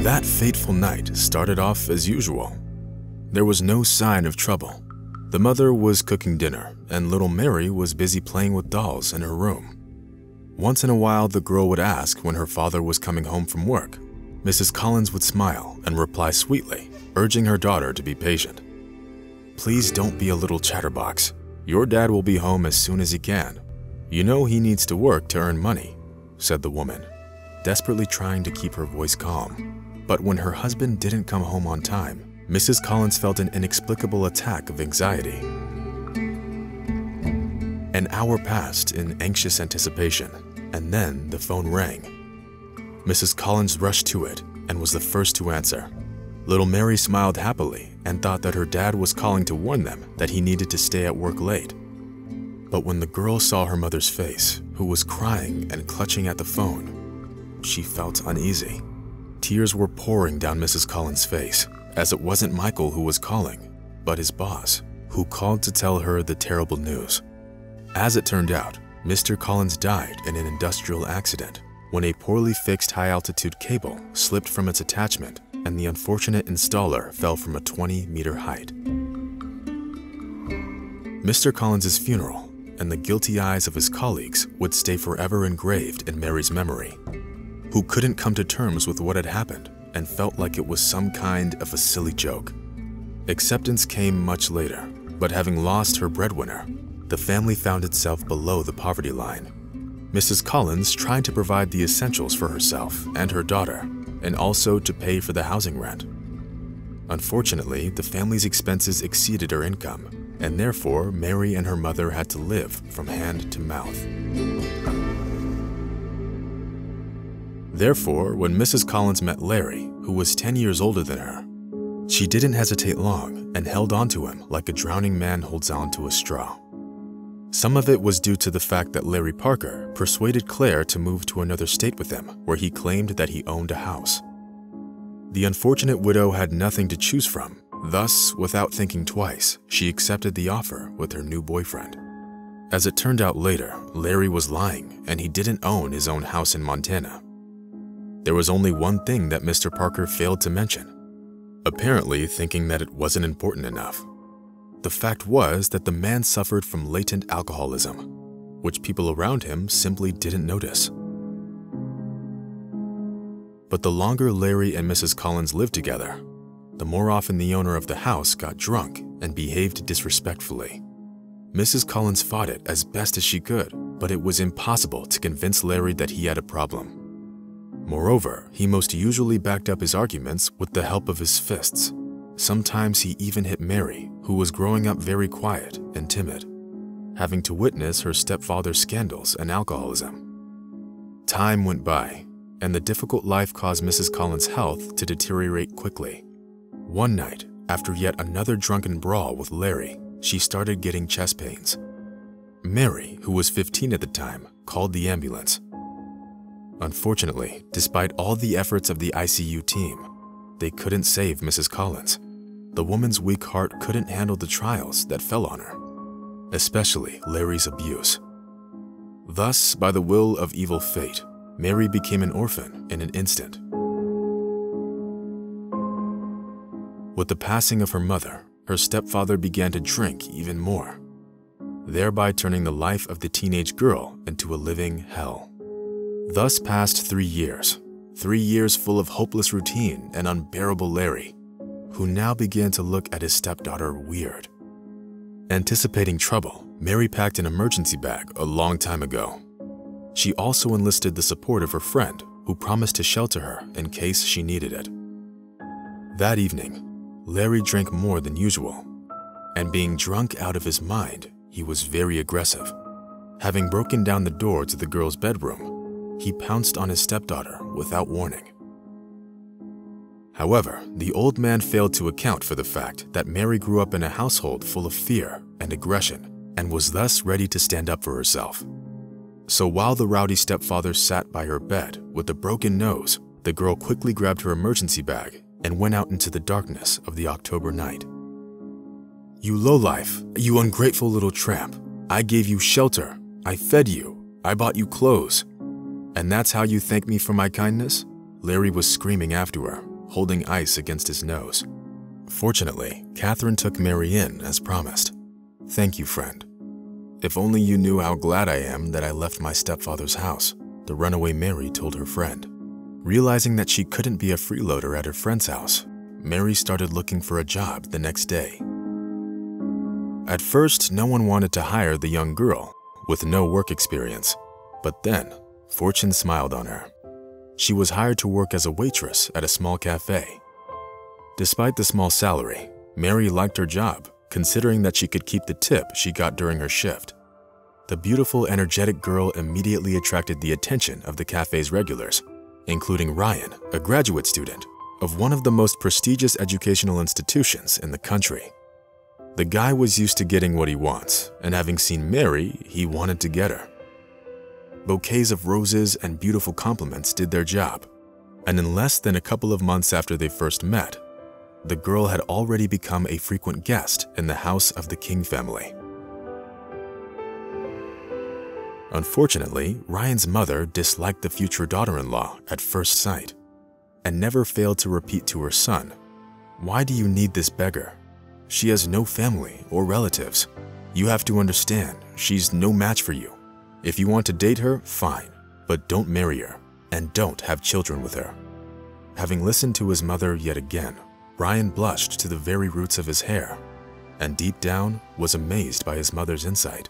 That fateful night started off as usual. There was no sign of trouble. The mother was cooking dinner, and little Mary was busy playing with dolls in her room. Once in a while, the girl would ask when her father was coming home from work. Mrs. Collins would smile and reply sweetly, urging her daughter to be patient. "Please don't be a little chatterbox. Your dad will be home as soon as he can. You know he needs to work to earn money," said the woman, desperately trying to keep her voice calm. But when her husband didn't come home on time, Mrs. Collins felt an inexplicable attack of anxiety. An hour passed in anxious anticipation, and then the phone rang. Mrs. Collins rushed to it and was the first to answer. Little Mary smiled happily and thought that her dad was calling to warn them that he needed to stay at work late. But when the girl saw her mother's face, who was crying and clutching at the phone, she felt uneasy. Tears were pouring down Mrs. Collins' face, as it wasn't Michael who was calling, but his boss, who called to tell her the terrible news. As it turned out, Mr. Collins died in an industrial accident when a poorly fixed high-altitude cable slipped from its attachment and the unfortunate installer fell from a 20-meter height. Mr. Collins' funeral and the guilty eyes of his colleagues would stay forever engraved in Mary's memory, who couldn't come to terms with what had happened and felt like it was some kind of a silly joke. Acceptance came much later, but having lost her breadwinner, the family found itself below the poverty line. Mrs. Collins tried to provide the essentials for herself and her daughter, and also to pay for the housing rent. Unfortunately, the family's expenses exceeded her income, and therefore Mary and her mother had to live from hand to mouth. Therefore, when Mrs. Collins met Larry, who was 10 years older than her, she didn't hesitate long and held onto him like a drowning man holds on to a straw. Some of it was due to the fact that Larry Parker persuaded Claire to move to another state with him, where he claimed that he owned a house. The unfortunate widow had nothing to choose from. Thus, without thinking twice, she accepted the offer with her new boyfriend. As it turned out later, Larry was lying, and he didn't own his own house in Montana. There was only one thing that Mr. Parker failed to mention, apparently thinking that it wasn't important enough. The fact was that the man suffered from latent alcoholism, which people around him simply didn't notice. But the longer Larry and Mrs. Collins lived together, the more often the owner of the house got drunk and behaved disrespectfully. Mrs. Collins fought it as best as she could, but it was impossible to convince Larry that he had a problem. Moreover, he most usually backed up his arguments with the help of his fists. Sometimes he even hit Mary, who was growing up very quiet and timid, having to witness her stepfather's scandals and alcoholism. Time went by, and the difficult life caused Mrs. Collins' health to deteriorate quickly. One night, after yet another drunken brawl with Larry, she started getting chest pains. Mary, who was 15 at the time, called the ambulance. Unfortunately, despite all the efforts of the ICU team, they couldn't save Mrs. Collins. The woman's weak heart couldn't handle the trials that fell on her, especially Larry's abuse. Thus, by the will of evil fate, Mary became an orphan in an instant. With the passing of her mother, her stepfather began to drink even more, thereby turning the life of the teenage girl into a living hell. Thus passed 3 years. 3 years full of hopeless routine and unbearable Larry, who now began to look at his stepdaughter weird. Anticipating trouble, Mary packed an emergency bag a long time ago. She also enlisted the support of her friend, who promised to shelter her in case she needed it. That evening, Larry drank more than usual, and being drunk out of his mind, he was very aggressive. Having broken down the door to the girl's bedroom, he pounced on his stepdaughter without warning. However, the old man failed to account for the fact that Mary grew up in a household full of fear and aggression and was thus ready to stand up for herself. So while the rowdy stepfather sat by her bed with a broken nose, the girl quickly grabbed her emergency bag and went out into the darkness of the October night. "You lowlife, you ungrateful little tramp. I gave you shelter, I fed you, I bought you clothes. And that's how you thank me for my kindness?" Larry was screaming after her, holding ice against his nose. Fortunately, Catherine took Mary in as promised. "Thank you, friend. If only you knew how glad I am that I left my stepfather's house," the runaway Mary told her friend. Realizing that she couldn't be a freeloader at her friend's house, Mary started looking for a job the next day. At first, no one wanted to hire the young girl with no work experience, but then fortune smiled on her. She was hired to work as a waitress at a small cafe. Despite the small salary, Mary liked her job, considering that she could keep the tip she got during her shift. The beautiful, energetic girl immediately attracted the attention of the cafe's regulars, including Ryan, a graduate student of one of the most prestigious educational institutions in the country. The guy was used to getting what he wants, and having seen Mary, he wanted to get her. Bouquets of roses and beautiful compliments did their job, and in less than a couple of months after they first met, the girl had already become a frequent guest in the house of the King family. Unfortunately, Ryan's mother disliked the future daughter-in-law at first sight and never failed to repeat to her son, "Why do you need this beggar? She has no family or relatives. You have to understand, she's no match for you. If you want to date her, fine, but don't marry her and don't have children with her." Having listened to his mother yet again, Ryan blushed to the very roots of his hair and deep down was amazed by his mother's insight.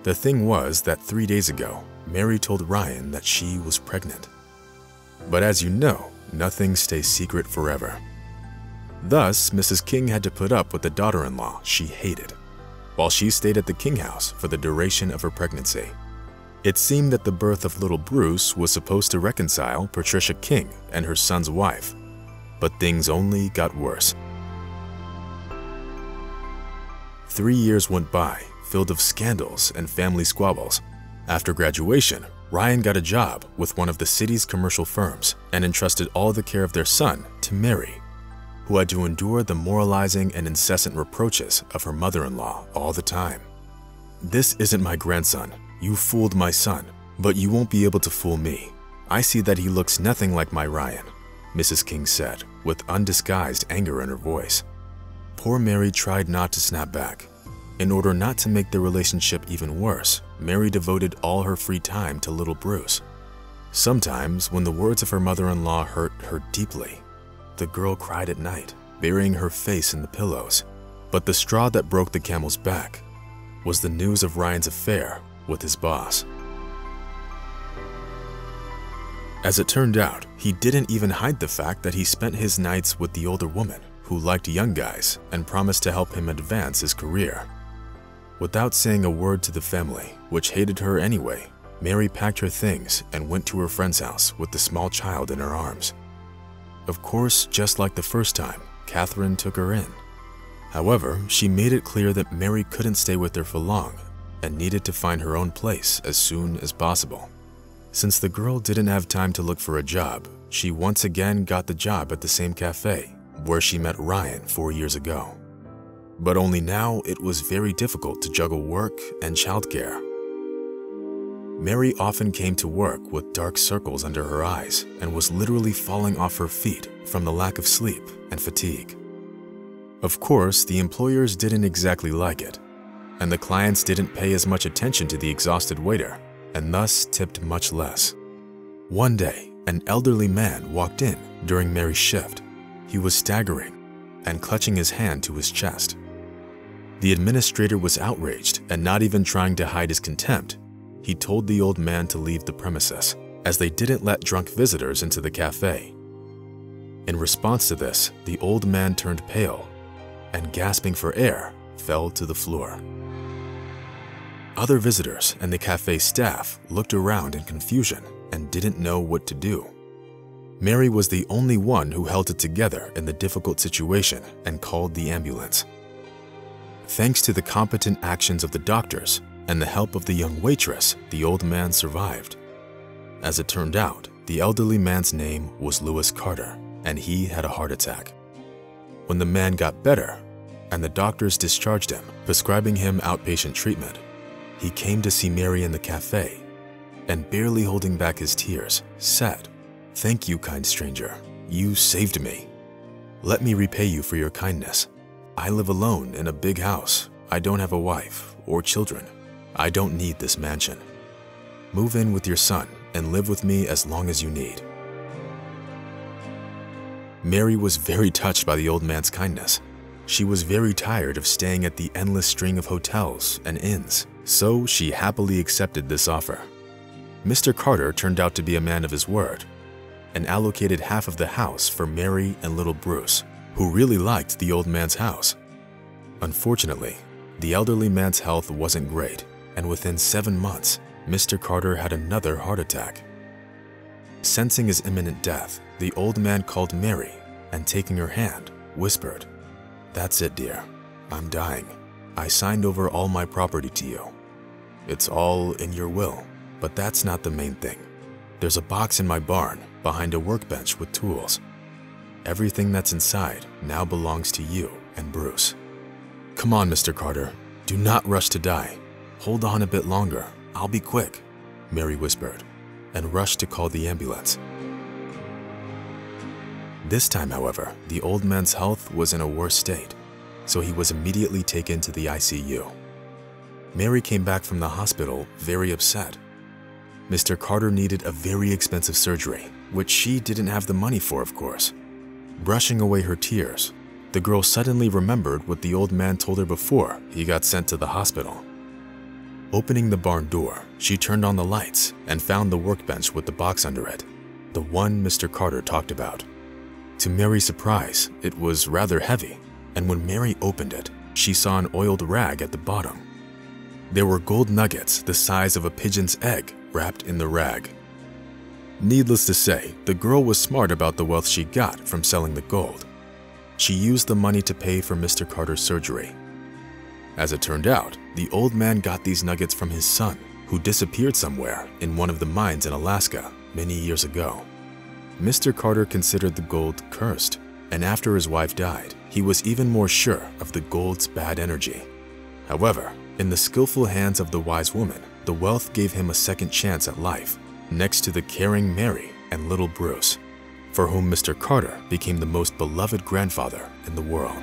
The thing was that 3 days ago, Mary told Ryan that she was pregnant. But as you know, nothing stays secret forever. Thus, Mrs. King had to put up with the daughter-in-law she hated, while she stayed at the King house for the duration of her pregnancy. It seemed that the birth of little Bruce was supposed to reconcile Patricia King and her son's wife, but things only got worse. 3 years went by, filled of scandals and family squabbles. After graduation, Ryan got a job with one of the city's commercial firms and entrusted all the care of their son to Mary, who had to endure the moralizing and incessant reproaches of her mother-in-law all the time. "This isn't my grandson. You fooled my son, but you won't be able to fool me. I see that he looks nothing like my Ryan," Mrs. King said, with undisguised anger in her voice. Poor Mary tried not to snap back. In order not to make the relationship even worse, Mary devoted all her free time to little Bruce. Sometimes, when the words of her mother-in-law hurt her deeply, the girl cried at night, burying her face in the pillows. But the straw that broke the camel's back was the news of Ryan's affair with his boss. As it turned out, he didn't even hide the fact that he spent his nights with the older woman who liked young guys and promised to help him advance his career. Without saying a word to the family, which hated her anyway, Mary packed her things and went to her friend's house with the small child in her arms. Of course, just like the first time, Catherine took her in. However, she made it clear that Mary couldn't stay with her for long and needed to find her own place as soon as possible. Since the girl didn't have time to look for a job, she once again got the job at the same cafe where she met Ryan 4 years ago. But only now it was very difficult to juggle work and childcare. Mary often came to work with dark circles under her eyes and was literally falling off her feet from the lack of sleep and fatigue. Of course, the employers didn't exactly like it, and the clients didn't pay as much attention to the exhausted waiter and thus tipped much less. One day, an elderly man walked in during Mary's shift. He was staggering and clutching his hand to his chest. The administrator was outraged and not even trying to hide his contempt. He told the old man to leave the premises, as they didn't let drunk visitors into the cafe. In response to this, the old man turned pale and, gasping for air, fell to the floor. Other visitors and the cafe staff looked around in confusion and didn't know what to do. Mary was the only one who held it together in the difficult situation and called the ambulance. Thanks to the competent actions of the doctors and the help of the young waitress, the old man survived. As it turned out, the elderly man's name was Lewis Carter, and he had a heart attack. When the man got better and the doctors discharged him, prescribing him outpatient treatment, he came to see Mary in the cafe and, barely holding back his tears, said, "Thank you, kind stranger. You saved me." Let me repay you for your kindness. I live alone in a big house. I don't have a wife or children. I don't need this mansion. Move in with your son and live with me as long as you need." Mary was very touched by the old man's kindness. She was very tired of staying at the endless string of hotels and inns, so she happily accepted this offer. Mr. Carter turned out to be a man of his word and allocated half of the house for Mary and little Bruce, who really liked the old man's house. Unfortunately, the elderly man's health wasn't great, and within 7 months, Mr. Carter had another heart attack. Sensing his imminent death, the old man called Mary and, taking her hand, whispered, "That's it, dear. I'm dying. I signed over all my property to you. It's all in your will, but that's not the main thing. There's a box in my barn behind a workbench with tools. Everything that's inside now belongs to you and Bruce. Come on, Mr. Carter. Do not rush to die. Hold on a bit longer. I'll be quick," Mary whispered, and rushed to call the ambulance. This time, however, the old man's health was in a worse state, so he was immediately taken to the ICU. Mary came back from the hospital very upset. Mr. Carter needed a very expensive surgery, which she didn't have the money for, of course. Brushing away her tears, the girl suddenly remembered what the old man told her before he got sent to the hospital. Opening the barn door, she turned on the lights and found the workbench with the box under it, the one Mr. Carter talked about. To Mary's surprise, it was rather heavy, and when Mary opened it, she saw an oiled rag at the bottom. There were gold nuggets the size of a pigeon's egg wrapped in the rag. Needless to say, the girl was smart about the wealth she got from selling the gold. She used the money to pay for Mr. Carter's surgery. As it turned out, the old man got these nuggets from his son, who disappeared somewhere in one of the mines in Alaska many years ago. Mr. Carter considered the gold cursed, and after his wife died, he was even more sure of the gold's bad energy. However, in the skillful hands of the wise woman, the wealth gave him a second chance at life, next to the caring Mary and little Bruce, for whom Mr. Carter became the most beloved grandfather in the world.